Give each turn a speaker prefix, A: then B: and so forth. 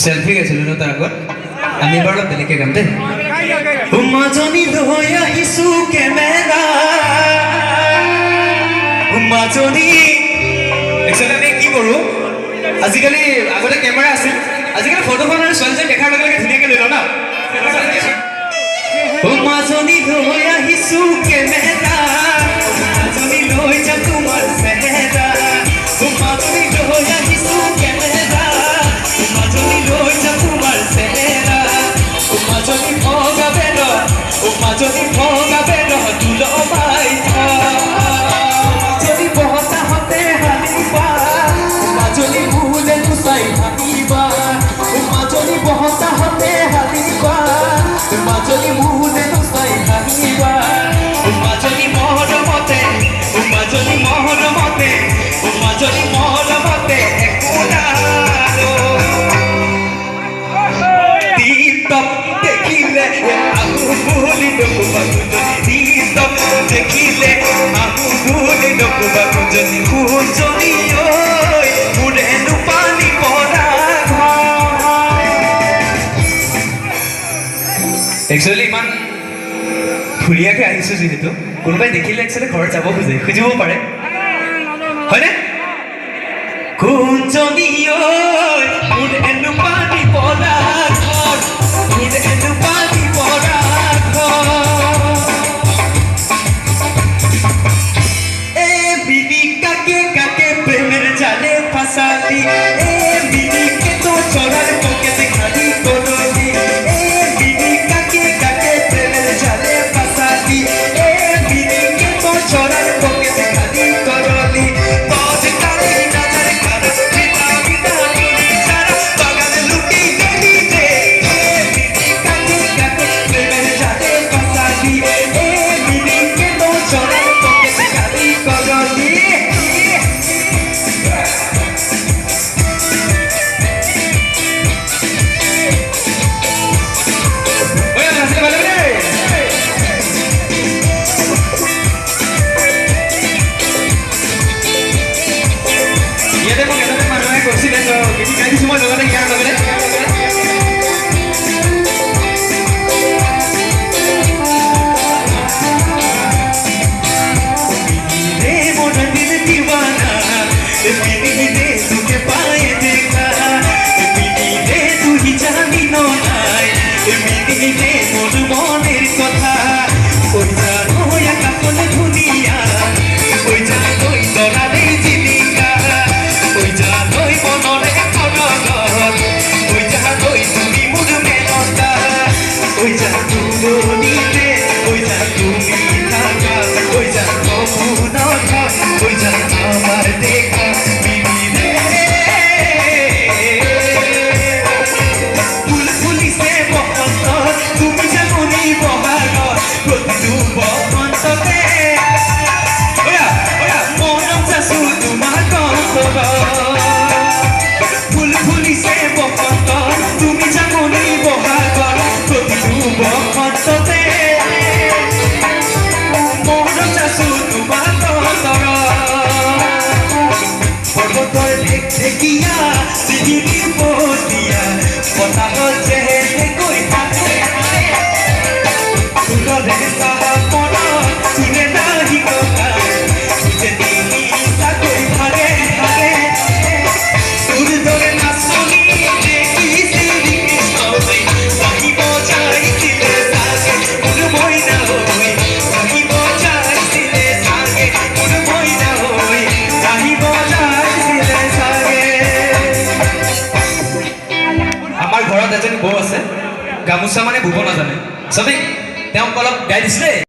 A: selfie গেছিলো ন তাৰ আগত আমি এবাৰ অলপ বেলেগকৈ গাম দেই মাজনী লৈ আহিছো কেমেৰা মাজনী একচুৱেলি আমি কি কৰোঁ আজিকালি আগতে কেমেৰা আছিল আজিকালি ফটোখন আৰু ছোৱালীজনী দেখাৰ লগে লগে ধুনীয়াকৈ লৈ লওঁ ন মাজনী লৈ আহিছো কেমেৰা মাজনী লৈ যাম তোমাৰ চেহেৰা মাজনী লৈ আহিছো কেমেৰা মাজনী লৈ যাম তোমাৰ চেহেৰা মাজনী ভগাবে ন মাজনী ভগাবে ন তুল মাই মাজনী বহতাহতে হানিবা মাজনী মোলে চাই হানিবা মাজনী বহতাহতে হানিবা মাজনী মোলে চাই হানিবা মাজনী মহৰমতে মাজনী মহৰমতে মাজনী মহৰমতে একোনাৰো টিপটপ দেখিলে আহু বুলি নকবা টিপটপ দেখিলে আহু বুলি নকবা কুঞ্জনী ঐ মোৰেনো পানী পৰা একচুৱেলি ইমান ধুনীয়াকৈ আহিছোঁ যিহেতু কোনোবাই দেখিলে একচুৱেলি ঘৰত যাব খোজে খুজিব পাৰে হয়নে কুঞ্জনী ঐ মোৰেনো পানী পৰা মোৰেনো পানী পৰা এ বিবি কাকে কাকে প্রেমের জালে ফাঁসালি এ বিবিকে তো চড়ার পকেটে খালি করলি এ বিবি কাকে কাকে প্রেমের জালে ফাঁসালি এ বিবিকে তো চড়ার পকেটে খালি করলি বাজ কালি নজর কর বিনা বিনা তুলি ছাড়া বাগানে লুটি গেলি রে এ বিবি কাকে কাকে প্রেমের জালে ফাঁসালি এ বিবিকে তো চড়ার পকেটে খালি করলি ইয়াতে মোক এজনে মানুহে কৈছিলে তো গীত গাই দিছোঁ মই লগতে ইয়াৰ লগতে মনের কথা ওই যা ওই কাপল ধুনিয়া ওই যা ওই তরারে জীবিকা ওই যা ওই মনরে খনন ওই যা ওই তুমি মুর মেলতা ওই যা দুনিতে ওই যা তুমি থাকা ওই যা কখন ওই যা আমার দেখা ফুল ফুলিছে বসন্ত তুমি জামনি বহাগৰ প্ৰতিটো বসন্ততে মনত আছো তোমাৰ তলৰ পৰ্বতৰ ঢেকঢেকীয়া চিৰিৰি পতিয়া বতাহত যেনেকৈ থাকে ফুলৰে চাহ মনত চুলে নাহি কথা আমাৰ ঘৰত এজনী বৌ আছে গামোচা মানে বুব নাজানে চবেই তেওঁক অলপ গাই দিছিলে